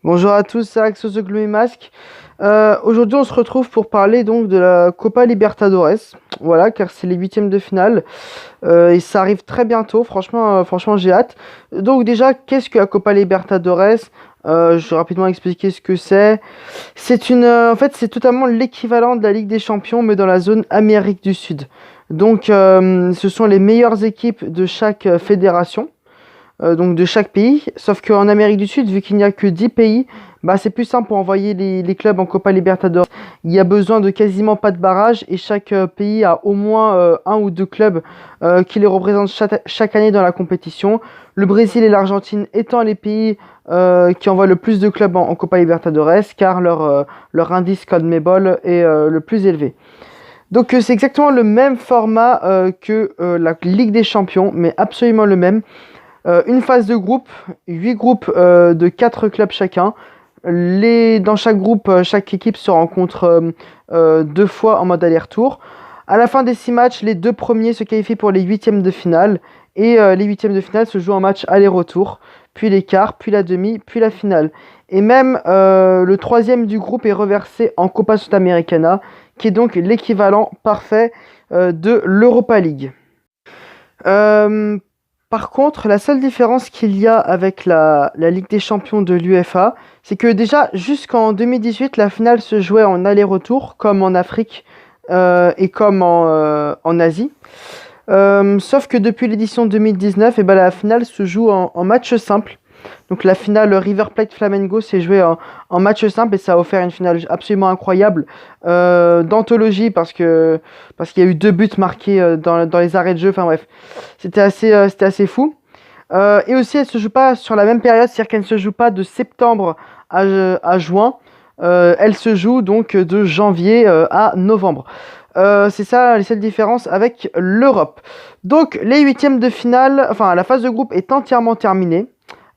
Bonjour à tous, c'est Axos The Gloomy Mask. Aujourd'hui, on se retrouve pour parler donc de la Copa Libertadores. Voilà, car c'est les huitièmes de finale et ça arrive très bientôt. Franchement, j'ai hâte. Donc déjà, qu'est-ce que la Copa Libertadores? Je vais rapidement expliquer ce que c'est. En fait, c'est totalement l'équivalent de la Ligue des Champions, mais dans la zone Amérique du Sud. Donc, ce sont les meilleures équipes de chaque fédération donc de chaque pays. Sauf qu'en Amérique du Sud, vu qu'il n'y a que 10 pays, bah, c'est plus simple pour envoyer les clubs en Copa Libertadores. Il y a besoin de quasiment pas de barrage et chaque pays a au moins un ou deux clubs qui les représentent chaque année dans la compétition. Le Brésil et l'Argentine étant les pays qui envoient le plus de clubs en Copa Libertadores car leur indice CONMEBOL est le plus élevé. Donc c'est exactement le même format que la Ligue des Champions, mais absolument le même. Une phase de groupe, 8 groupes de 4 clubs chacun. Dans chaque groupe, chaque équipe se rencontre deux fois en mode aller-retour. À la fin des 6 matchs, les deux premiers se qualifient pour les huitièmes de finale. Et les huitièmes de finale se jouent en match aller-retour, puis les quarts, puis la demi, puis la finale. Et même le troisième du groupe est reversé en Copa Sudamericana, qui est donc l'équivalent parfait de l'Europa League. Euh, Par contre, la seule différence qu'il y a avec la Ligue des Champions de l'UEFA, c'est que déjà, jusqu'en 2018, la finale se jouait en aller-retour, comme en Afrique et comme en Asie. Sauf que depuis l'édition 2019, et ben, la finale se joue en match simple. Donc la finale River Plate Flamengo s'est jouée en match simple et ça a offert une finale absolument incroyable d'anthologie parce qu'il y a eu deux buts marqués dans les arrêts de jeu. Enfin bref, c'était assez fou. Et aussi, elle se joue pas sur la même période, c'est-à-dire qu'elle ne se joue pas de septembre à juin. Elle se joue donc de janvier à novembre. C'est ça les seules différences avec l'Europe. Donc les huitièmes de finale, enfin la phase de groupe est entièrement terminée.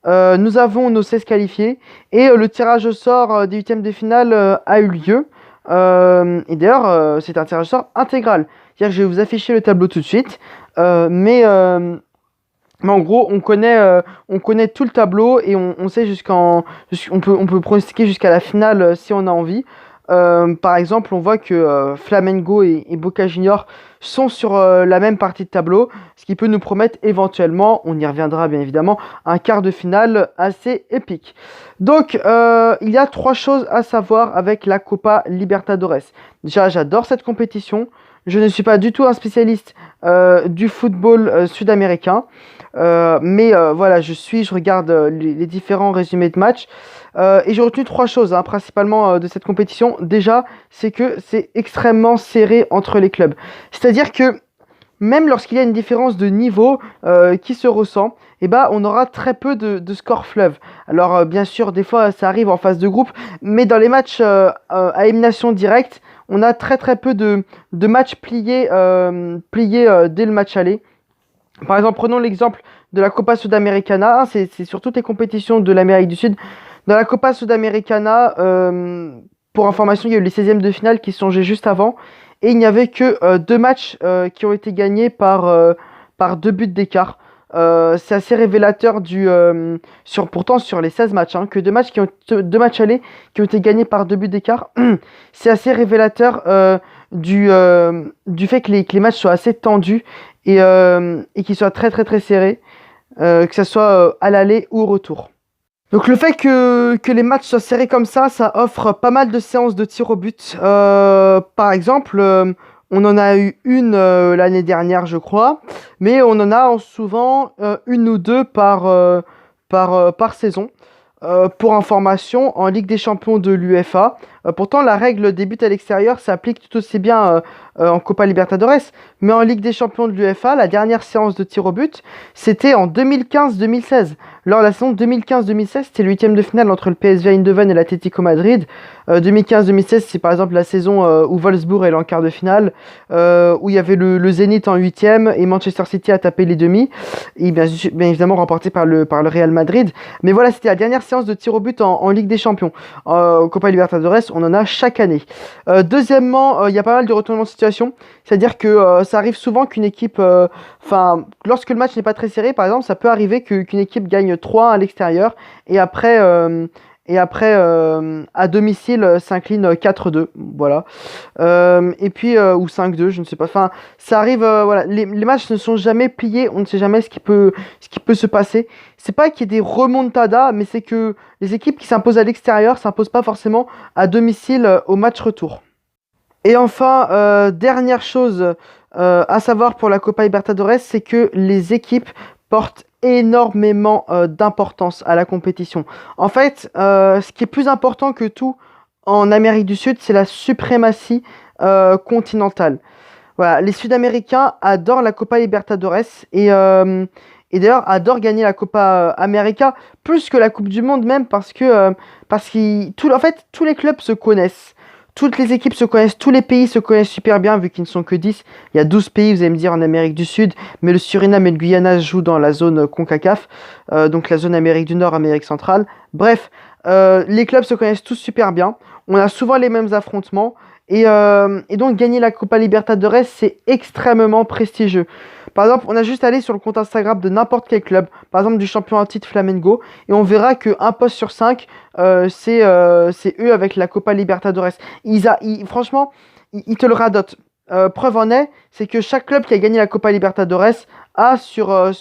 Nous avons nos 16 qualifiés et le tirage au sort des huitièmes de finale a eu lieu. Et d'ailleurs, c'est un tirage au sort intégral. C'est-à-dire que je vais vous afficher le tableau tout de suite. Mais en gros, on connaît tout le tableau et on sait on peut pronostiquer jusqu'à la finale si on a envie. Par exemple, on voit que Flamengo et Boca Juniors sont sur la même partie de tableau, ce qui peut nous promettre éventuellement, on y reviendra bien évidemment, un quart de finale assez épique. Donc, il y a trois choses à savoir avec la Copa Libertadores. Déjà, j'adore cette compétition. Je ne suis pas du tout un spécialiste du football sud-américain. Mais voilà, je regarde les différents résumés de matchs et j'ai retenu trois choses hein, principalement de cette compétition. Déjà, c'est que c'est extrêmement serré entre les clubs. C'est-à-dire que même lorsqu'il y a une différence de niveau qui se ressent, eh ben, on aura très peu de score fleuve. Alors bien sûr, des fois ça arrive en phase de groupe, mais dans les matchs à élimination directe, on a très peu de matchs pliés dès le match aller. Par exemple, prenons l'exemple de la Copa Sudamericana, hein, c'est sur toutes les compétitions de l'Amérique du Sud. Dans la Copa Sudamericana, pour information, il y a eu les 16e de finale qui se sont joués juste avant, et il n'y avait que deux matchs qui ont été gagnés par deux buts d'écart. C'est assez révélateur pourtant sur les 16 matchs, hein, que deux matchs allés qui ont été gagnés par deux buts d'écart. C'est assez révélateur du fait que les matchs soient assez tendus et qu'ils soient très serrés, que ce soit à l'aller ou au retour. Donc le fait que les matchs soient serrés comme ça offre pas mal de séances de tir au but. Par exemple, on en a eu une l'année dernière, je crois, mais on en a souvent une ou deux par saison. Pour information, en Ligue des Champions de l'UEFA, pourtant la règle des buts à l'extérieur s'applique tout aussi bien en Copa Libertadores, mais en Ligue des Champions de l'UEFA, la dernière séance de tir au but, c'était en 2015-2016. Lors de la saison 2015-2016, c'était le huitième de finale entre le PSV Eindhoven et l'Atlético Madrid. 2015-2016, c'est par exemple la saison où Wolfsburg est en quart de finale, où il y avait le Zénith en huitième et Manchester City a tapé les demi, et bien évidemment remporté par le Real Madrid. Mais voilà, c'était la dernière séance de tir au but en Ligue des Champions. Au Copa Libertadores, on en a chaque année. Deuxièmement, il y a pas mal de retournements de situation, c'est-à-dire que ça arrive souvent qu'une équipe, lorsque le match n'est pas très serré, par exemple, ça peut arriver qu'une équipe gagne 3-1 à l'extérieur et Et après, à domicile, s'incline 4-2. Voilà. Et puis, ou 5-2, je ne sais pas. Enfin, ça arrive, voilà. Les matchs ne sont jamais pliés. On ne sait jamais ce qui peut se passer. C'est pas qu'il y ait des remontadas, mais c'est que les équipes qui s'imposent à l'extérieur s'imposent pas forcément à domicile au match retour. Et enfin, dernière chose à savoir pour la Copa Libertadores, c'est que les équipes portent énormément d'importance à la compétition. En fait, ce qui est plus important que tout en Amérique du Sud, c'est la suprématie continentale. Voilà, les Sud-Américains adorent la Copa Libertadores et d'ailleurs adorent gagner la Copa América plus que la Coupe du Monde même parce en fait, tous les clubs se connaissent. Toutes les équipes se connaissent, tous les pays se connaissent super bien vu qu'ils ne sont que 10. Il y a 12 pays, vous allez me dire, en Amérique du Sud, mais le Suriname et le Guyana jouent dans la zone CONCACAF, donc la zone Amérique du Nord, Amérique centrale. Bref, les clubs se connaissent tous super bien. On a souvent les mêmes affrontements. Et donc gagner la Copa Libertadores, c'est extrêmement prestigieux. Par exemple, on a juste allé sur le compte Instagram de n'importe quel club, par exemple du champion en titre Flamengo, et on verra qu'un poste sur 5, c'est eux avec la Copa Libertadores. Franchement, ils te le radotent. Preuve en est, c'est que chaque club qui a gagné la Copa Libertadores a sur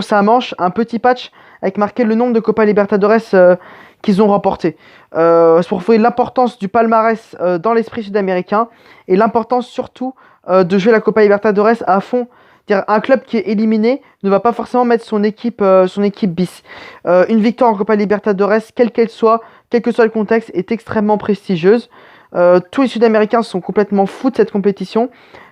sa manche un petit patch avec marqué le nombre de Copa Libertadores qu'ils ont remporté. C'est pour voir l'importance du palmarès dans l'esprit sud-américain et l'importance surtout de jouer la Copa Libertadores à fond. C'est-à-dire, un club qui est éliminé ne va pas forcément mettre son équipe bis. Une victoire en Copa Libertadores, quelle qu'elle soit, quel que soit le contexte, est extrêmement prestigieuse. Tous les Sud-Américains sont complètement fous de cette compétition.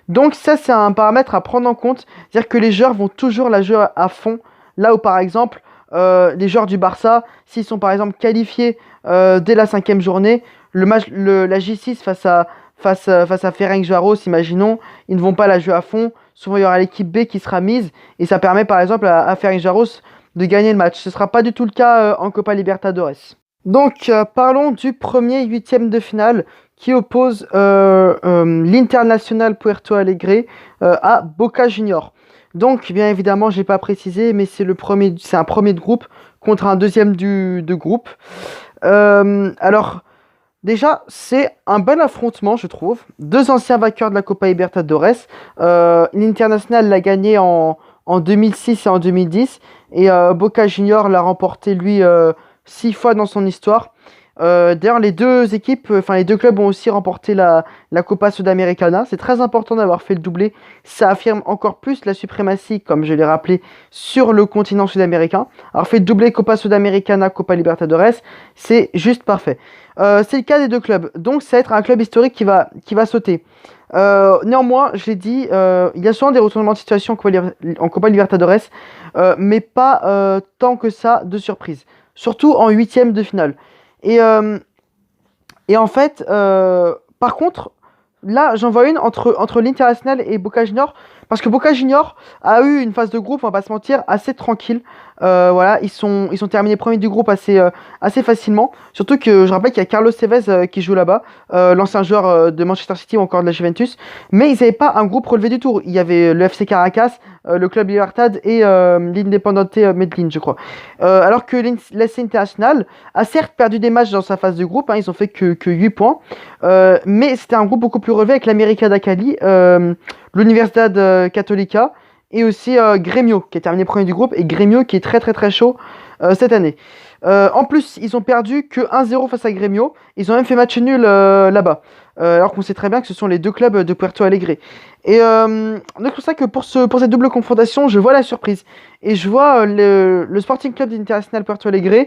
Donc ça, c'est un paramètre à prendre en compte. C'est-à-dire que les joueurs vont toujours la jouer à fond. Là où, par exemple, les joueurs du Barça, s'ils sont par exemple qualifiés dès la 5e journée, la J6 face à Ferencváros, imaginons, ils ne vont pas la jouer à fond. Souvent, il y aura l'équipe B qui sera mise et ça permet par exemple à Ferencváros de gagner le match. Ce ne sera pas du tout le cas en Copa Libertadores. Donc, parlons du premier huitième de finale qui oppose l'Internacional Puerto Alegre à Boca Juniors. Donc, bien évidemment, je n'ai pas précisé, mais c'est un premier de groupe contre un deuxième de groupe. Alors, déjà, c'est un bel affrontement, je trouve. Deux anciens vainqueurs de la Copa Libertadores. L'Internacional l'a gagné en 2006 et en 2010. Et Boca Juniors l'a remporté, lui, 6 fois dans son histoire. D'ailleurs, les deux clubs ont aussi remporté la Copa Sudamericana. C'est très important d'avoir fait le doublé. Ça affirme encore plus la suprématie, comme je l'ai rappelé, sur le continent sud-américain. Alors, fait le doublé Copa Sudamericana, Copa Libertadores, c'est juste parfait. C'est le cas des deux clubs. Donc, ça va être un club historique qui va sauter. Néanmoins, je l'ai dit, il y a souvent des retournements de situation en Copa Libertadores, mais pas tant que ça de surprise. Surtout en huitième de finale. Et en fait, par contre, là, j'en vois une entre l'Internacional et Boca Juniors, parce que Boca Juniors a eu une phase de groupe, on va pas se mentir, assez tranquille. Voilà, ils sont terminés premiers du groupe assez facilement. Surtout que je rappelle qu'il y a Carlos Tevez qui joue là-bas, l'ancien joueur de Manchester City ou encore de la Juventus. Mais ils n'avaient pas un groupe relevé du tout. Il y avait le FC Caracas, le Club Libertad et l'Independiente Medellín, je crois. Alors que l'AS Internacional a certes perdu des matchs dans sa phase de groupe, hein, ils ont fait que 8 points. Mais c'était un groupe beaucoup plus relevé avec l'América de Cali, l'Universidad Católica et aussi Grêmio qui est terminé premier du groupe et Grêmio qui est très très très chaud cette année. En plus, ils ont perdu que 1-0 face à Grêmio. Ils ont même fait match nul là-bas. Alors qu'on sait très bien que ce sont les deux clubs de Puerto Alegre. Et donc c'est pour ça que pour cette double confrontation, je vois la surprise. Et je vois le Sporting Club d'Internacional Puerto Alegre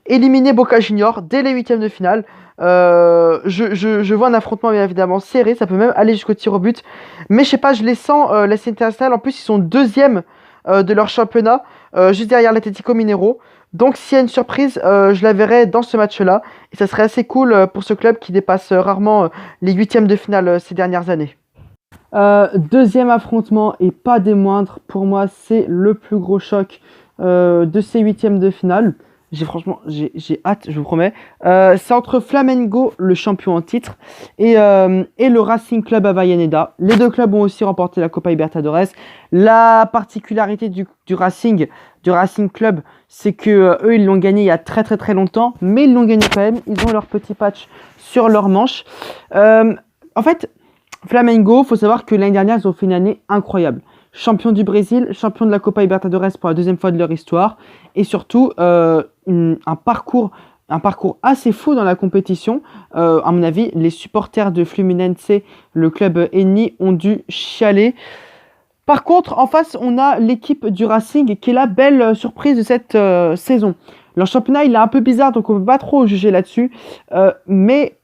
éliminer Boca Juniors dès les huitièmes de finale. Je vois un affrontement bien évidemment serré, ça peut même aller jusqu'au tir au but. Mais je sais pas, je les sens, l'AS Internacional, en plus ils sont deuxième de leur championnat, juste derrière l'Atlético Mineiro. Donc s'il y a une surprise, je la verrai dans ce match-là. Et ça serait assez cool pour ce club qui dépasse rarement les huitièmes de finale ces dernières années. Deuxième affrontement et pas des moindres, pour moi c'est le plus gros choc de ces huitièmes de finale. j'ai hâte, je vous promets. C'est entre Flamengo, le champion en titre, et le Racing Club Avellaneda. Les deux clubs ont aussi remporté la Copa Libertadores. La particularité du Racing Club, c'est que eux, ils l'ont gagné il y a très très très longtemps, mais ils l'ont gagné quand même. Ils ont leur petit patch sur leur manche. En fait, Flamengo, il faut savoir que l'année dernière, ils ont fait une année incroyable. Champion du Brésil, champion de la Copa Libertadores pour la deuxième fois de leur histoire, et surtout un parcours assez fou dans la compétition. À mon avis, les supporters de Fluminense, le club ennemi, ont dû chialer. Par contre, en face, on a l'équipe du Racing qui est la belle surprise de cette saison. Leur championnat, il est un peu bizarre, donc on ne peut pas trop juger là-dessus, mais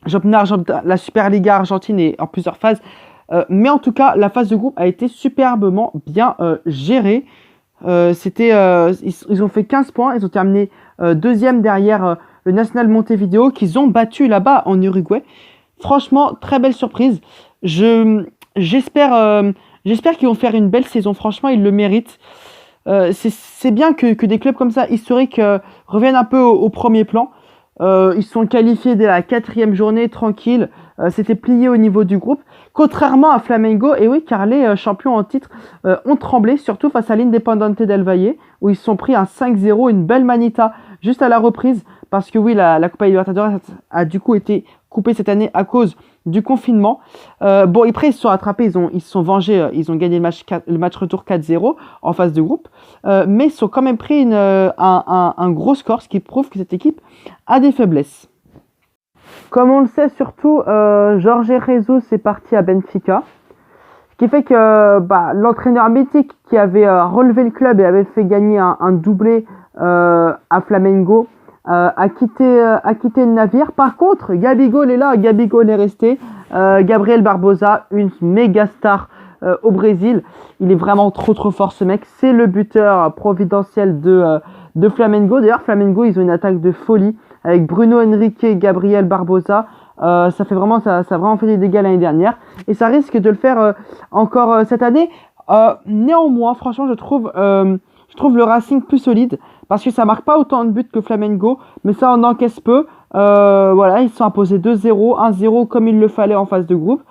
la Superliga argentine est en plusieurs phases. Mais en tout cas, la phase de groupe a été superbement bien gérée. Ils ont fait 15 points. Ils ont terminé deuxième derrière le Nacional Montevideo qu'ils ont battu là-bas en Uruguay. Franchement, très belle surprise. J'espère qu'ils vont faire une belle saison. Franchement, ils le méritent. C'est bien que des clubs comme ça, historiques, reviennent un peu au premier plan. Ils sont qualifiés dès la 4e journée, tranquille. C'était plié au niveau du groupe. Contrairement à Flamengo, et oui, car les champions en titre ont tremblé, surtout face à l'Independiente del Valle, où ils se sont pris un 5-0, une belle manita, juste à la reprise, parce que oui, la Copa Libertadores a du coup été coupée cette année à cause du confinement. Bon, après, ils se sont rattrapés, ils se sont vengés, ils ont gagné le match retour 4-0 en phase de groupe, mais ils ont quand même pris un gros score, ce qui prouve que cette équipe a des faiblesses. Comme on le sait surtout, Jorge Jesus est parti à Benfica, ce qui fait que l'entraîneur mythique qui avait relevé le club et avait fait gagner un doublé à Flamengo a quitté le navire. Par contre, Gabigol est là, Gabigol est resté. Gabriel Barbosa, une méga star au Brésil. Il est vraiment trop fort ce mec. C'est le buteur providentiel de Flamengo. D'ailleurs, Flamengo, ils ont une attaque de folie avec Bruno Henrique et Gabriel Barbosa. Ça a vraiment fait des dégâts l'année dernière. Et ça risque de le faire encore cette année. Néanmoins, franchement, je trouve le Racing plus solide. Parce que ça marque pas autant de buts que Flamengo. Mais ça en encaisse peu. Voilà, ils se sont imposés 2-0, 1-0 comme il le fallait en phase de groupe.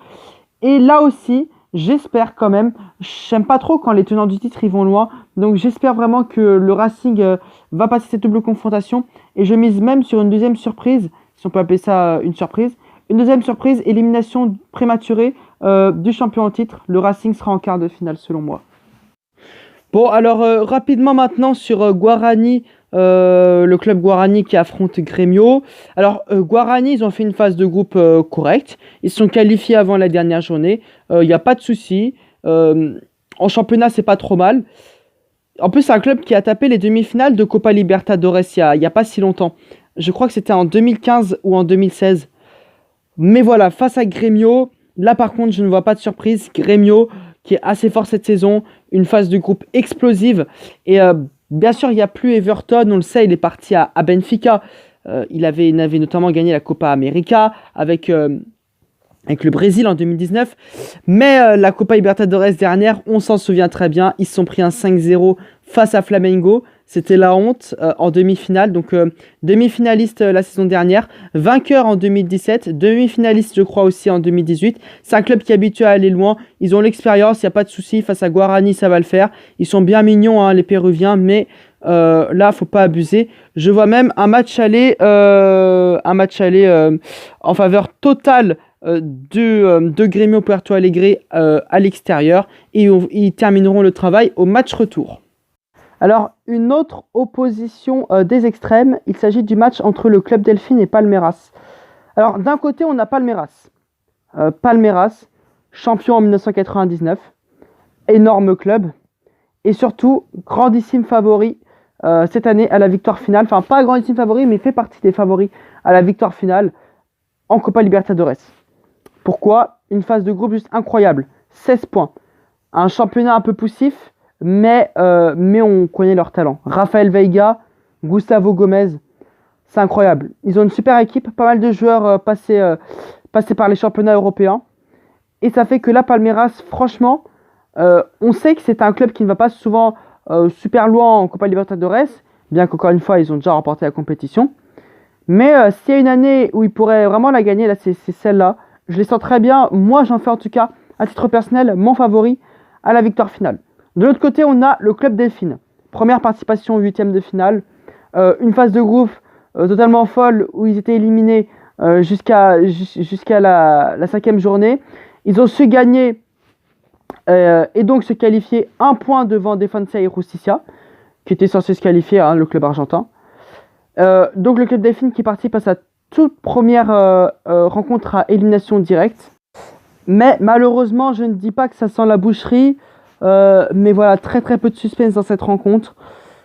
Et là aussi, j'espère quand même, j'aime pas trop quand les tenants du titre ils vont loin, donc j'espère vraiment que le Racing va passer cette double confrontation, et je mise même sur une deuxième surprise, si on peut appeler ça une surprise, élimination prématurée du champion en titre. Le Racing sera en quart de finale selon moi. Bon, alors rapidement maintenant sur Guarani, le club Guarani qui affronte Grêmio. Alors Guarani, ils ont fait une phase de groupe correcte. Ils se sont qualifiés avant la dernière journée. Il n'y a pas de souci. En championnat, c'est pas trop mal. En plus, c'est un club qui a tapé les demi-finales de Copa Libertadores il y a pas si longtemps. Je crois que c'était en 2015 ou en 2016. Mais voilà, face à Grêmio, là par contre, je ne vois pas de surprise. Grêmio, qui est assez fort cette saison, une phase de groupe explosive. Et bien sûr, il n'y a plus Everton, on le sait, il est parti à Benfica. Il avait notamment gagné la Copa América avec le Brésil en 2019. Mais la Copa Libertadores dernière, on s'en souvient très bien, ils se sont pris un 5-0 face à Flamengo. C'était la honte en demi-finale. Donc demi-finaliste la saison dernière, vainqueur en 2017, demi-finaliste je crois aussi en 2018. C'est un club qui est habitué à aller loin. Ils ont l'expérience, il n'y a pas de souci. Face à Guarani, ça va le faire. Ils sont bien mignons, hein, les Péruviens, mais là, faut pas abuser. Je vois même un match aller en faveur totale de Grêmio Porto Alegre à l'extérieur. Et ils termineront le travail au match retour. Alors, une autre opposition des extrêmes, il s'agit du match entre le Club Delfín et Palmeiras. Alors, d'un côté, on a Palmeiras. Palmeiras, champion en 1999, énorme club, et surtout, grandissime favori cette année à la victoire finale. Enfin, pas grandissime favori, mais fait partie des favoris à la victoire finale en Copa Libertadores. Pourquoi ? Une phase de groupe juste incroyable. 16 points. Un championnat un peu poussif, mais on connaît leur talent. Rafael Veiga, Gustavo Gomez, c'est incroyable. Ils ont une super équipe, pas mal de joueurs passés par les championnats européens. Et ça fait que là, Palmeiras, franchement, on sait que c'est un club qui ne va pas souvent super loin en Copa Libertadores, bien qu'encore une fois, ils ont déjà remporté la compétition. Mais s'il y a une année où ils pourraient vraiment la gagner, là, c'est celle-là. Je les sens très bien. Moi, j'en fais en tout cas, à titre personnel, mon favori à la victoire finale. De l'autre côté, on a le Club Delphine. Première participation au 8e de finale. Une phase de groupe totalement folle où ils étaient éliminés jusqu'à la 5e journée. Ils ont su gagner et donc se qualifier un point devant Defensa et Justicia, qui était censé se qualifier, hein, le club argentin. Donc le Club Delphine qui participe à sa toute première rencontre à élimination directe. Mais malheureusement, je ne dis pas que ça sent la boucherie. Mais voilà, très très peu de suspense dans cette rencontre.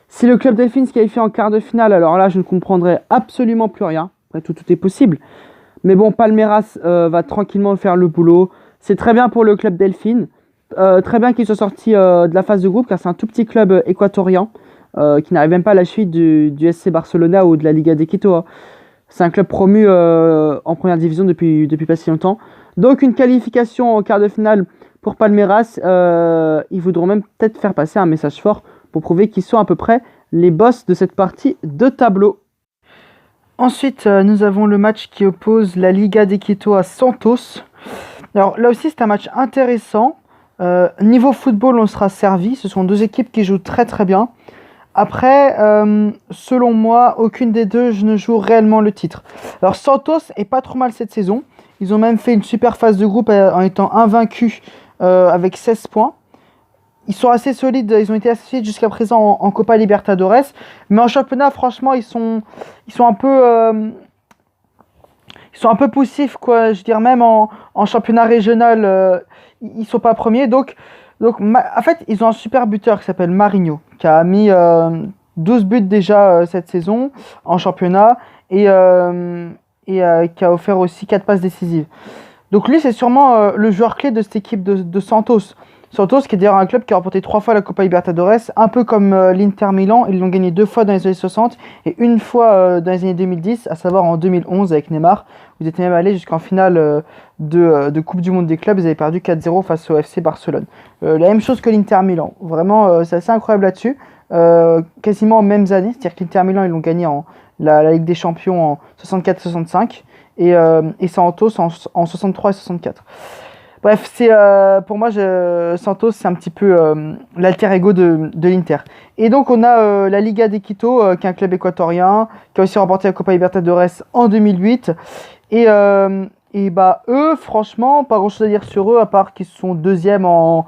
Si le Club Delphine se qualifie en quart de finale, alors là, je ne comprendrai absolument plus rien. Après tout est possible. Mais bon, Palmeiras va tranquillement faire le boulot. C'est très bien pour le Club Delphine. Très bien qu'ils soient sortis de la phase de groupe, car c'est un tout petit club équatorien qui n'arrive même pas à la suite du SC Barcelona ou de la Liga de Quito. Hein. C'est un club promu en première division depuis pas si longtemps. Donc une qualification en quart de finale pour Palmeiras. Ils voudront même peut-être faire passer un message fort pour prouver qu'ils sont à peu près les boss de cette partie de tableau. Ensuite, nous avons le match qui oppose la Liga de Quito à Santos. Alors là aussi, c'est un match intéressant. Niveau football, on sera servi. Ce sont deux équipes qui jouent très très bien. Après, selon moi, aucune des deux ne joue réellement le titre. Alors Santos est pas trop mal cette saison. Ils ont même fait une super phase de groupe en étant invaincus avec 16 points. Ils sont assez solides, ils ont été assez solides jusqu'à présent en Copa Libertadores. Mais en championnat, franchement, ils sont un peu... ils sont un peu poussifs, quoi. Je veux dire, même en championnat régional, ils sont pas premiers. Donc, en fait, ils ont un super buteur qui s'appelle Marinho, qui a mis 12 buts déjà cette saison en championnat et qui a offert aussi 4 passes décisives. Donc lui, c'est sûrement le joueur clé de cette équipe de Santos. Santos, qui est d'ailleurs un club qui a remporté 3 fois la Copa Libertadores, un peu comme l'Inter Milan. Ils l'ont gagné 2 fois dans les années 60 et une fois dans les années 2010, à savoir en 2011 avec Neymar. Ils étaient même allés jusqu'en finale de Coupe du Monde des clubs. Ils avaient perdu 4-0 face au FC Barcelone. La même chose que l'Inter Milan. Vraiment, c'est assez incroyable là-dessus. Quasiment aux mêmes années. C'est-à-dire que l'Inter Milan, ils l'ont gagné en la Ligue des Champions en 64-65 et Santos en 63 et 64. Bref, pour moi, Santos, c'est un petit peu l'alter ego de l'Inter. Et donc, on a la Liga de Quito, qui est un club équatorien, qui a aussi remporté la Copa Libertadores en 2008. Et eux, franchement, pas grand-chose à dire sur eux, à part qu'ils sont deuxième en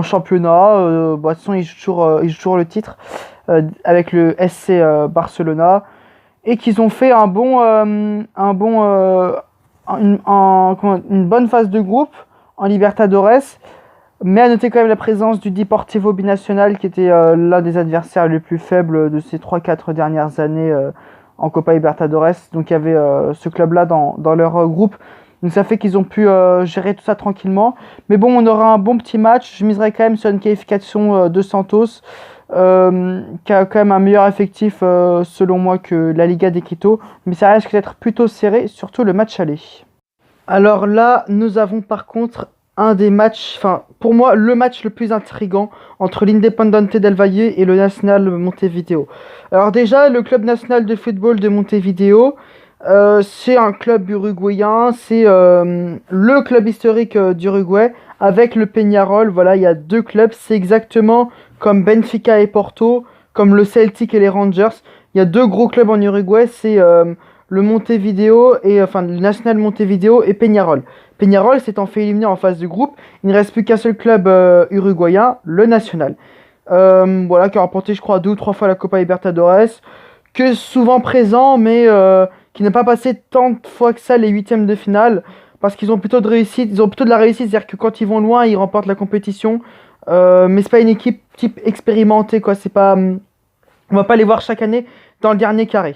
championnat. De toute façon, ils jouent toujours le titre avec le SC Barcelona. Et qu'ils ont fait une bonne phase de groupe en Libertadores, mais à noter quand même la présence du Deportivo Binacional qui était l'un des adversaires les plus faibles de ces 3-4 dernières années en Copa Libertadores. Donc il y avait ce club-là dans leur groupe. Donc ça fait qu'ils ont pu gérer tout ça tranquillement. Mais bon, on aura un bon petit match. Je miserai quand même sur une qualification de Santos, qui a quand même un meilleur effectif selon moi que la Liga de Quito. Mais ça risque d'être plutôt serré, surtout le match aller. Alors là, nous avons par contre un des matchs, pour moi, le match le plus intriguant entre l'Independiente del Valle et le Nacional Montevideo. Alors déjà, le club national de football de Montevideo, c'est un club uruguayen, c'est le club historique d'Uruguay avec le Peñarol. Voilà, il y a deux clubs, c'est exactement comme Benfica et Porto, comme le Celtic et les Rangers. Il y a deux gros clubs en Uruguay, c'est le Montevideo le National Montevideo et Peñarol. Peñarol s'étant fait éliminer en phase de groupe, il ne reste plus qu'un seul club uruguayen, le National. Qui a remporté je crois 2 ou 3 fois la Copa Libertadores, que est souvent présent, mais qui n'a pas passé tant de fois que ça les huitièmes de finale, parce qu'ils ont plutôt de réussite, la réussite, c'est-à-dire que quand ils vont loin, ils remportent la compétition, mais c'est pas une équipe type expérimentée, quoi. C'est pas, on va pas les voir chaque année dans le dernier carré.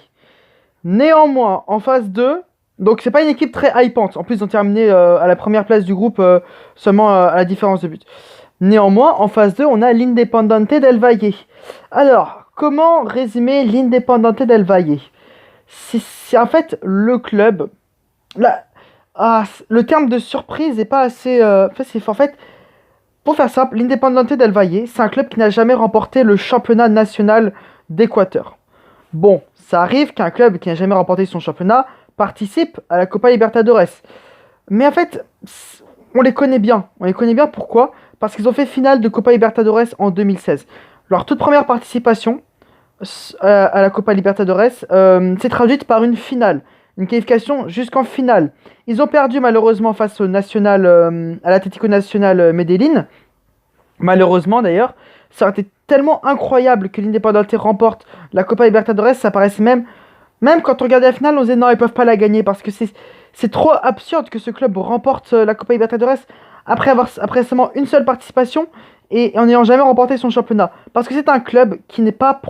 Néanmoins, en phase 2, donc c'est pas une équipe très hypante. En plus, ils ont terminé à la première place du groupe seulement à la différence de but. Néanmoins, en phase 2, on a l'Independiente del Valle. Alors, comment résumer l'Independiente del Valle ? C'est en fait le club... le terme de surprise n'est pas assez... en fait, pour faire simple, l'Independiente del Valle, c'est un club qui n'a jamais remporté le championnat national d'Équateur. Bon, ça arrive qu'un club qui n'a jamais remporté son championnat participe à la Copa Libertadores. Mais en fait, on les connaît bien. On les connaît bien pourquoi? Parce qu'ils ont fait finale de Copa Libertadores en 2016. Leur toute première participation à la Copa Libertadores s'est traduite par une finale, une qualification jusqu'en finale. Ils ont perdu malheureusement face au National, à l'Atlético Nacional Medellín. Malheureusement d'ailleurs, ça aurait été tellement incroyable que l'Independiente remporte la Copa Libertadores, ça paraissait même quand on regardait la finale, on se disait non, ils peuvent pas la gagner parce que c'est trop absurde que ce club remporte la Copa Libertadores après seulement une seule participation et en n'ayant jamais remporté son championnat. Parce que c'est un club qui n'est pas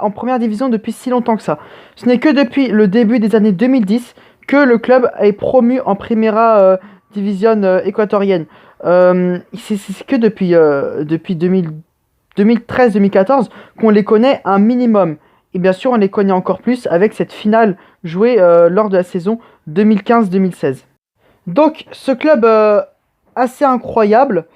en première division depuis si longtemps que ça. Ce n'est que depuis le début des années 2010 que le club est promu en Primera Division équatorienne. C'est que depuis 2013-2014 qu'on les connaît un minimum. Et bien sûr, on les connaît encore plus avec cette finale jouée lors de la saison 2015-2016. Donc, ce club assez incroyable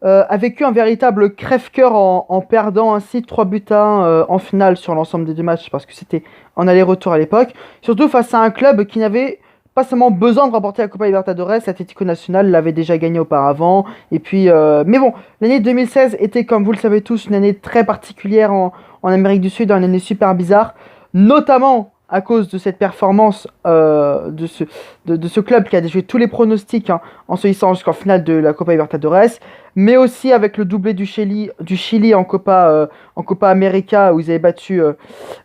a vécu un véritable crève-cœur en perdant ainsi 3 buts à 1 en finale sur l'ensemble des deux matchs parce que c'était en aller-retour à l'époque. Surtout face à un club qui n'avait pas seulement besoin de remporter la Copa Libertadores, l'Atlético Nacional l'avait déjà gagné auparavant. Et puis, mais bon, l'année 2016 était, comme vous le savez tous, une année très particulière en Amérique du Sud, une année super bizarre, notamment à cause de cette performance de ce club qui a déjoué tous les pronostics en se hissant jusqu'en finale de la Copa Libertadores, mais aussi avec le doublé du Chili en Copa América où ils avaient battu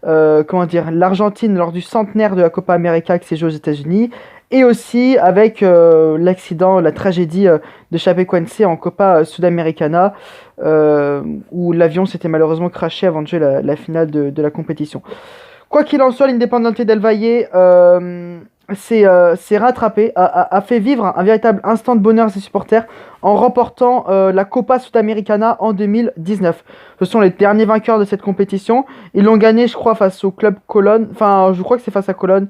l'Argentine lors du centenaire de la Copa América qui s'est joué aux États-Unis, et aussi avec l'accident, la tragédie de Chapecoense en Copa Sudamericana où l'avion s'était malheureusement crashé avant de jouer la finale de la compétition. Quoi qu'il en soit, l'Independiente del Valle s'est rattrapé, a fait vivre un véritable instant de bonheur à ses supporters en remportant la Copa Sudamericana en 2019. Ce sont les derniers vainqueurs de cette compétition. Ils l'ont gagné, je crois, face au club Colón. Enfin, je crois que c'est face à Colón.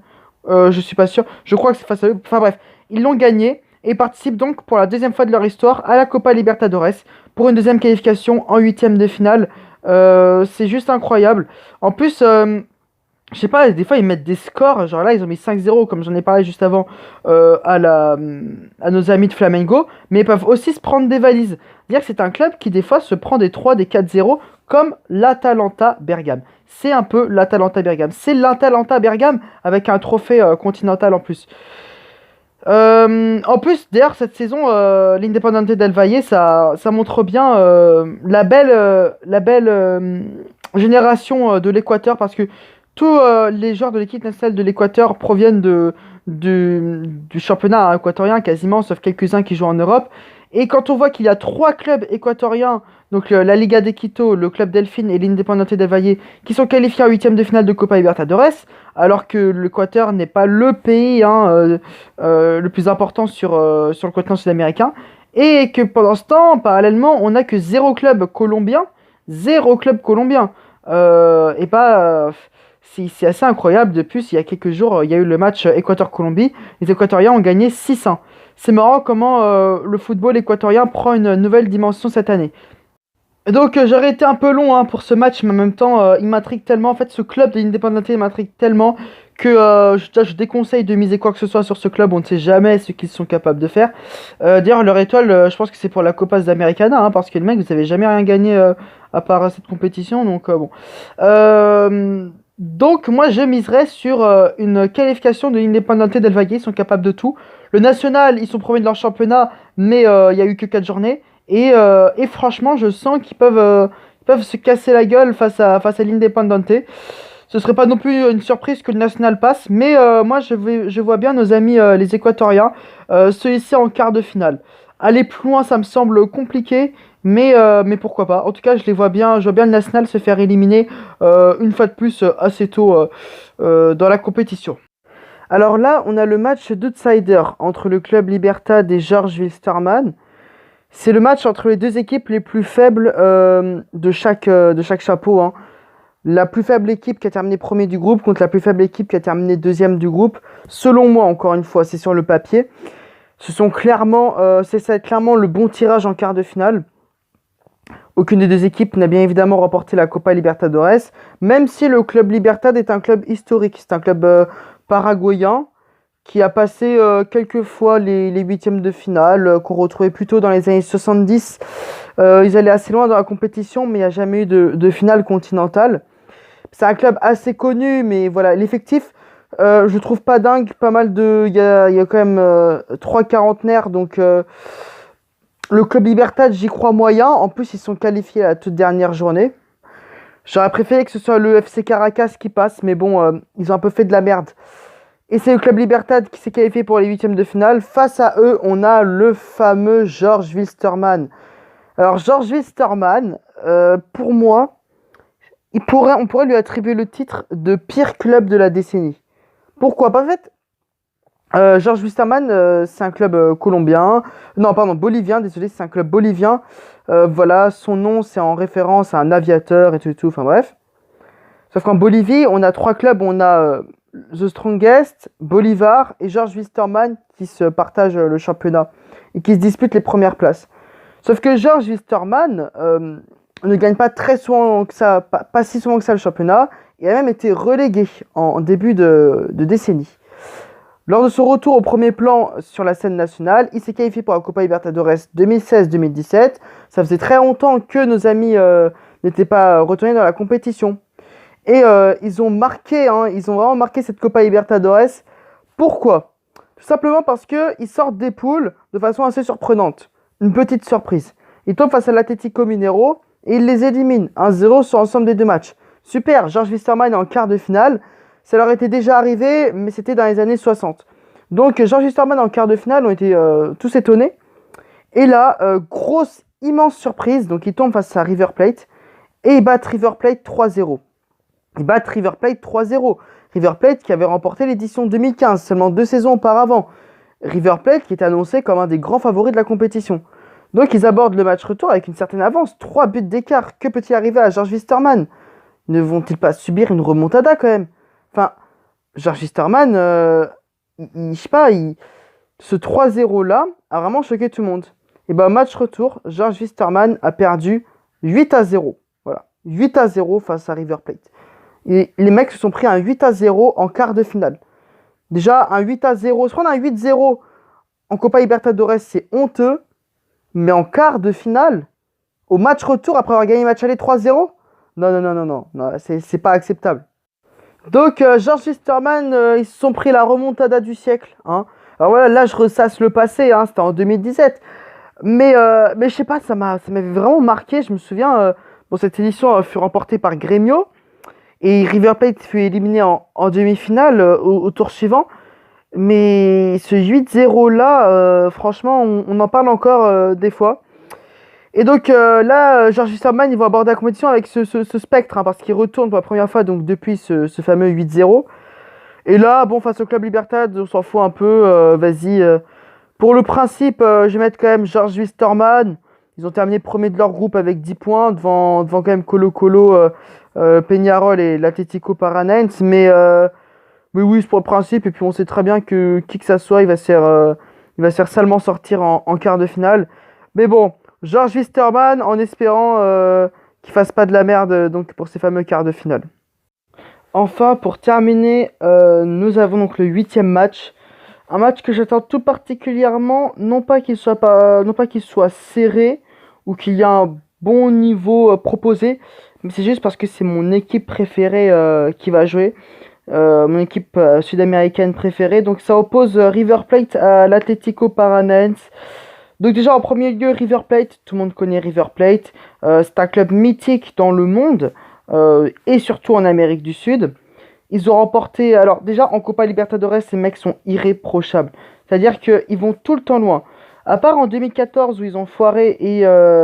Je suis pas sûr. Je crois que c'est face à eux. Enfin bref, ils l'ont gagné et participent donc pour la deuxième fois de leur histoire à la Copa Libertadores pour une deuxième qualification en huitième de finale. C'est juste incroyable. En plus... je sais pas, des fois ils mettent des scores, genre là ils ont mis 5-0 comme j'en ai parlé juste avant à nos amis de Flamengo, mais ils peuvent aussi se prendre des valises. C'est-à-dire que c'est un club qui des fois se prend des 3, des 4-0 comme l'Atalanta Bergame. C'est un peu l'Atalanta Bergame. C'est l'Atalanta Bergame avec un trophée continental en plus. En plus, d'ailleurs, cette saison, l'Independiente del Valle, ça montre bien la belle génération de l'Équateur parce que tous les joueurs de l'équipe nationale de l'Équateur proviennent du championnat équatorien quasiment, sauf quelques-uns qui jouent en Europe. Et quand on voit qu'il y a 3 clubs équatoriens, donc la Liga de Quito, le Club Delfín et l'Independiente del Valle, qui sont qualifiés en huitième de finale de Copa Libertadores, alors que l'Équateur n'est pas le pays le plus important sur le continent sud-américain, et que pendant ce temps, parallèlement, on n'a que 0 club colombien, 0 club colombien. Et pas... c'est assez incroyable. De plus, il y a quelques jours, il y a eu le match Équateur-Colombie. Les Équatoriens ont gagné 6-1. C'est marrant comment le football équatorien prend une nouvelle dimension cette année. Et donc, j'aurais été un peu long pour ce match, mais en même temps, il m'intrigue tellement. En fait, ce club de l'Independiente m'intrigue tellement que je déconseille de miser quoi que ce soit sur ce club. On ne sait jamais ce qu'ils sont capables de faire. D'ailleurs, leur étoile, je pense que c'est pour la Copa Sudamericana, parce que le mec, vous n'avez jamais rien gagné à part cette compétition. Donc, bon. Donc moi je miserais sur une qualification de l'Independiente del Valle, ils sont capables de tout. Le National, ils sont premiers de leur championnat, mais il n'y a eu que 4 journées. Et franchement, je sens qu'ils peuvent se casser la gueule face à l'Independiente. Ce serait pas non plus une surprise que le National passe, mais moi je vois bien nos amis les Équatoriens se hisser en quart de finale. Aller plus loin, ça me semble compliqué, mais pourquoi pas. En tout cas, je vois bien le National se faire éliminer une fois de plus assez tôt dans la compétition. Alors là, on a le match d'outsider entre le club Libertad et Jorge Wilstermann. C'est le match entre les deux équipes les plus faibles de chaque chapeau. La plus faible équipe qui a terminé premier du groupe contre la plus faible équipe qui a terminé deuxième du groupe. Selon moi, encore une fois, c'est sur le papier. C'est clairement le bon tirage en quart de finale. Aucune des deux équipes n'a bien évidemment remporté la Copa Libertadores, même si le club Libertad est un club historique. C'est un club paraguayen qui a passé quelques fois les huitièmes de finale, qu'on retrouvait plutôt dans les années 70. Ils allaient assez loin dans la compétition, mais il n'y a jamais eu de finale continentale. C'est un club assez connu, mais voilà, l'effectif, je trouve pas dingue. Pas mal de. Il y a quand même 3 quarantenaires, donc le club Libertad, j'y crois moyen. En plus, ils sont qualifiés à la toute dernière journée. J'aurais préféré que ce soit le FC Caracas qui passe, mais bon, ils ont un peu fait de la merde. Et c'est le club Libertad qui s'est qualifié pour les huitièmes de finale. Face à eux, on a le fameux Jorge Wilstermann. Alors, Jorge Wilstermann, pour moi, on pourrait lui attribuer le titre de pire club de la décennie. Pourquoi? Parce qu'en fait, Jorge Wilstermann, c'est un club colombien. Non, pardon, bolivien, désolé, c'est un club bolivien. Voilà, son nom, c'est en référence à un aviateur et tout, enfin bref. Sauf qu'en Bolivie, on a 3 clubs. On a The Strongest, Bolivar et Jorge Wilstermann qui se partagent le championnat et qui se disputent les premières places. Sauf que Jorge Wilstermann ne gagne pas très souvent que ça, pas si souvent que ça le championnat. Il a même été relégué en début de décennie. Lors de son retour au premier plan sur la scène nationale, il s'est qualifié pour la Copa Libertadores 2016-2017. Ça faisait très longtemps que nos amis n'étaient pas retournés dans la compétition. Et ils ont vraiment marqué cette Copa Libertadores. Pourquoi? Tout simplement parce qu'ils sortent des poules de façon assez surprenante. Une petite surprise. Ils tombent face à l'Atlético Mineiro et ils les éliminent 1-0 sur l'ensemble des 2 matchs. Super, Jorge Wilstermann est en quart de finale. Ça leur était déjà arrivé, mais c'était dans les années 60. Donc Jorge Wilstermann en quart de finale ont été tous étonnés. Et là, grosse, immense surprise. Donc ils tombent face à River Plate et ils battent River Plate 3-0. Ils battent River Plate 3-0. River Plate qui avait remporté l'édition 2015, seulement 2 saisons auparavant. River Plate qui est annoncé comme un des grands favoris de la compétition. Donc ils abordent le match retour avec une certaine avance. 3 buts d'écart. Que peut-il arriver à Jorge Wilstermann? Ne vont-ils pas subir une remontada quand même? Enfin, Jorge Wilstermann, je sais pas, ce 3-0 là a vraiment choqué tout le monde. Et ben match retour, Jorge Wilstermann a perdu 8-0. Voilà, 8-0 face à River Plate. Et les mecs se sont pris un 8-0 en quart de finale. Déjà, un 8-0, se prendre un 8-0 en Copa Libertadores, c'est honteux. Mais en quart de finale, au match retour, après avoir gagné le match aller 3-0, non, c'est pas acceptable. Donc, Jorge Wilstermann, ils se sont pris la remontada du siècle. Hein. Alors voilà, là, je ressasse le passé, hein, c'était en 2017. Mais je sais pas, ça m'avait vraiment marqué. Je me souviens, cette édition fut remportée par Grêmio. Et River Plate fut éliminé en demi-finale au tour suivant. Mais ce 8-0 là, franchement, on en parle encore des fois. Et donc là, Jorge Wilstermann, il va aborder la compétition avec ce spectre, hein, parce qu'il retourne pour la première fois donc depuis ce fameux 8-0. Et là, bon, face au club Libertad, on s'en fout un peu. Vas-y. Pour le principe, je vais mettre quand même Jorge Wilstermann. Ils ont terminé premier de leur groupe avec 10 points, devant quand même Colo-Colo, Peñarol et l'Atlético Paranaense. Mais oui, c'est pour le principe. Et puis on sait très bien que qui que ça soit, il va se faire salement sortir en quart de finale. Mais bon, Jorge Wilstermann en espérant qu'il fasse pas de la merde donc pour ces fameux quarts de finale. Enfin, pour terminer, nous avons donc le 8e match. Un match que j'attends tout particulièrement, non pas qu'il soit serré ou qu'il y a un bon niveau proposé, mais c'est juste parce que c'est mon équipe préférée qui va jouer. Mon équipe sud-américaine préférée. Donc ça oppose River Plate à l'Atlético Paranaense. Donc déjà en premier lieu River Plate, tout le monde connaît River Plate. C'est un club mythique dans le monde et surtout en Amérique du Sud. Ils ont remporté, alors déjà en Copa Libertadores, ces mecs sont irréprochables. C'est-à-dire qu'ils vont tout le temps loin. À part en 2014 où ils ont foiré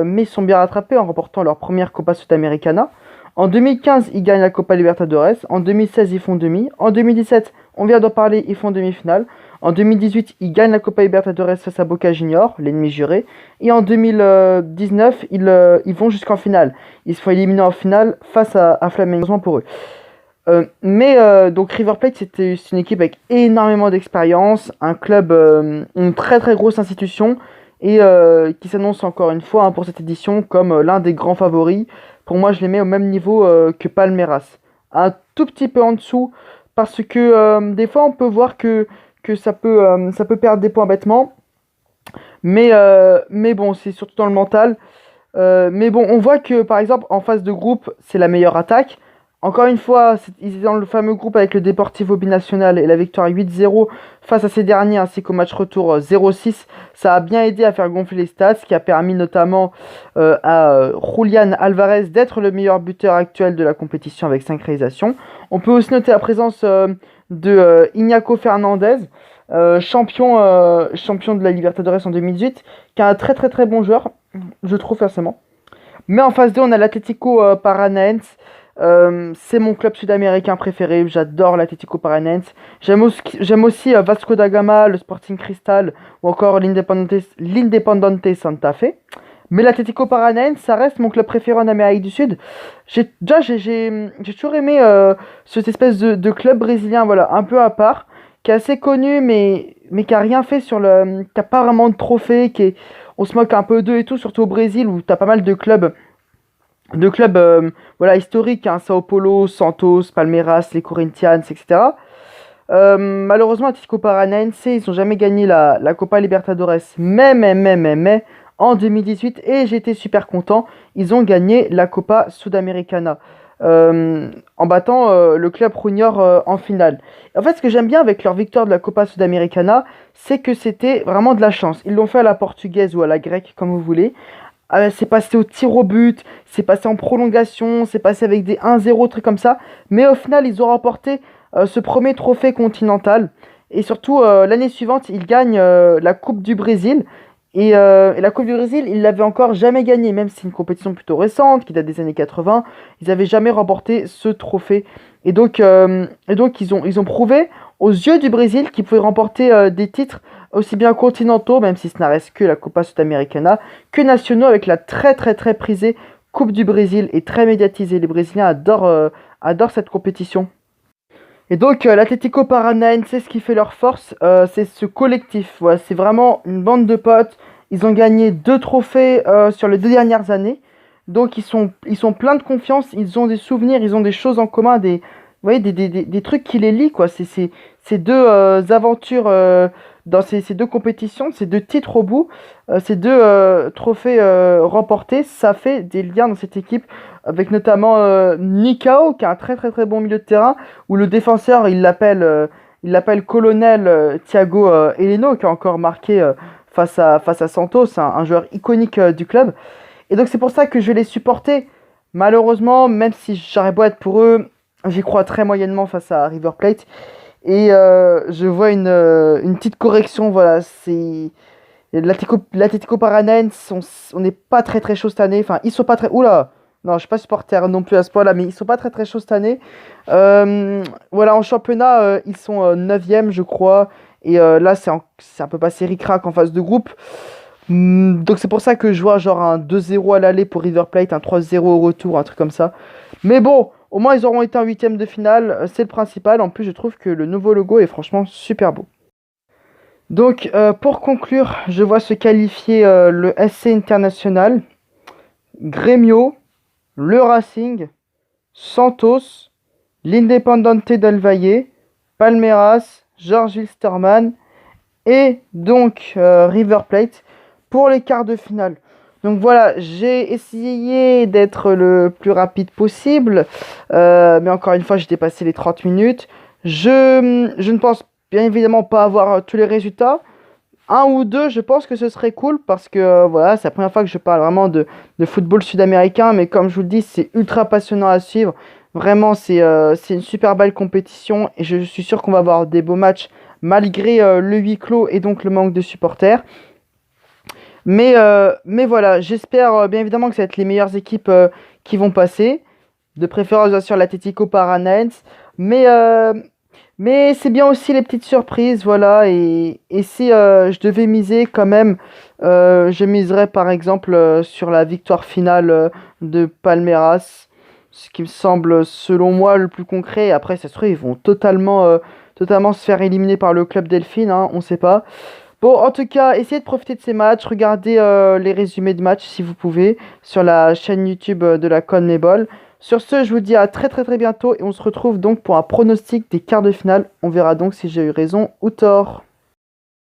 mais ils sont bien rattrapés en remportant leur première Copa Sudamericana. En 2015, ils gagnent la Copa Libertadores. En 2016, ils font demi. En 2017, on vient d'en parler, ils font demi-finale. En 2018, ils gagnent la Copa Libertadores face à Boca Juniors, l'ennemi juré. Et en 2019, ils vont jusqu'en finale. Ils se font éliminer en finale face à Flamengo pour eux. Donc River Plate, c'est une équipe avec énormément d'expérience, un club, une très très grosse institution. et qui s'annonce encore une fois, hein, pour cette édition comme l'un des grands favoris. Pour moi, je les mets au même niveau que Palmeiras. Un tout petit peu en dessous, parce que des fois, on peut voir que ça peut perdre des points bêtement. Mais bon, c'est surtout dans le mental. Mais bon, on voit que par exemple en phase de groupe, c'est la meilleure attaque. Encore une fois, ils étaient dans le fameux groupe avec le Deportivo Binacional et la victoire 8-0 face à ces derniers ainsi qu'au match retour 0-6. Ça a bien aidé à faire gonfler les stats, ce qui a permis notamment à Julián Alvarez d'être le meilleur buteur actuel de la compétition avec 5 réalisations. On peut aussi noter la présence de Iñaco Fernandez, champion de la Libertadores en 2018, qui est un très très très bon joueur, je trouve forcément. Mais en phase 2, on a l'Atlético Paranaense. C'est mon club sud-américain préféré. J'adore l'Atlético Paranaense. J'aime aussi Vasco da Gama, le Sporting Cristal ou encore l'Independente Santa Fe. Mais l'Atlético Paranaense, ça reste mon club préféré en Amérique du Sud. J'ai toujours aimé cette espèce de club brésilien, voilà, un peu à part, qui est assez connu, mais qui a rien fait qui a pas vraiment de trophée, on se moque un peu d'eux et tout, surtout au Brésil où t'as pas mal de clubs voilà, historiques, hein, Sao Paulo, Santos, Palmeiras, les Corinthians, etc. Malheureusement, Atlético Paranaense, ils n'ont jamais gagné la Copa Libertadores, mais, en 2018, et j'étais super content, ils ont gagné la Copa Sudamericana, en battant le club Junior en finale. En fait, ce que j'aime bien avec leur victoire de la Copa Sudamericana, c'est que c'était vraiment de la chance. Ils l'ont fait à la portugaise ou à la grecque, comme vous voulez. C'est passé au tir au but, c'est passé en prolongation, c'est passé avec des 1-0, trucs comme ça. Mais au final, ils ont remporté ce premier trophée continental. Et surtout, l'année suivante, ils gagnent la Coupe du Brésil. Et la Coupe du Brésil, ils l'avaient encore jamais gagnée, même si c'est une compétition plutôt récente, qui date des années 80. Ils n'avaient jamais remporté ce trophée. Et donc ils ont prouvé aux yeux du Brésil qu'ils pouvaient remporter des titres aussi bien continentaux, même si ce n'a reste que la Copa Sudamericana, que nationaux avec la très très très prisée Coupe du Brésil et très médiatisée. Les Brésiliens adorent cette compétition. Et donc l'Atlético Paranaense, c'est ce qui fait leur force, c'est ce collectif. Voilà, c'est vraiment une bande de potes. Ils ont gagné 2 trophées sur les 2 dernières années. Donc ils sont pleins de confiance, ils ont des souvenirs, ils ont des choses en commun, vous voyez, des trucs qui les lient, quoi. Ces deux aventures dans ces 2 compétitions, ces 2 titres au bout, ces 2 trophées remportés, ça fait des liens dans cette équipe, avec notamment Nikao, qui est un très très très bon milieu de terrain, où le défenseur, il l'appelle Colonel Thiago Heleno, qui a encore marqué face à Santos, un joueur iconique du club. Et donc c'est pour ça que je vais les supporter. Malheureusement, même si j'aurais beau être pour eux, j'y crois très moyennement face à River Plate. Et je vois une petite correction, voilà, c'est l'Atlético Paranaense, on n'est pas très très chaud cette année. Enfin, ils sont pas très... Oula! Non, je suis pas supporter non plus à ce point-là, mais ils sont pas très très chauds cette année. Voilà, en championnat, ils sont 9e, je crois. Et là, c'est un peu passé ric-rac en phase de groupe. Donc c'est pour ça que je vois genre un 2-0 à l'aller pour River Plate, un 3-0 au retour, un truc comme ça. Mais bon, au moins ils auront été en huitième de finale, c'est le principal. En plus, je trouve que le nouveau logo est franchement super beau. Donc pour conclure, je vois se qualifier le SC International, Grêmio, le Racing, Santos, l'Independente del Valle, Palmeiras, Jorge Wilstermann et donc River Plate pour les quarts de finale. Donc voilà, j'ai essayé d'être le plus rapide possible, mais encore une fois, j'ai dépassé les 30 minutes. Je ne pense bien évidemment pas avoir tous les résultats. Un ou deux, je pense que ce serait cool parce que voilà, c'est la première fois que je parle vraiment de football sud-américain, mais comme je vous le dis, c'est ultra passionnant à suivre. Vraiment, c'est une super belle compétition et je suis sûr qu'on va avoir des beaux matchs malgré le huis clos et donc le manque de supporters. Mais voilà, j'espère bien évidemment que ça va être les meilleures équipes qui vont passer. De préférence, bien sûr, l'Atlético Paranaense. Mais, euh, mais c'est bien aussi les petites surprises, voilà. Et si je devais miser quand même, je miserais par exemple sur la victoire finale de Palmeiras. Ce qui me semble, selon moi, le plus concret. Après, ça se trouve, ils vont totalement se faire éliminer par le club Delphine, hein, on ne sait pas. Bon, en tout cas, essayez de profiter de ces matchs. Regardez les résumés de matchs si vous pouvez sur la chaîne YouTube de la CONMEBOL. Sur ce, je vous dis à très très très bientôt et on se retrouve donc pour un pronostic des quarts de finale. On verra donc si j'ai eu raison ou tort.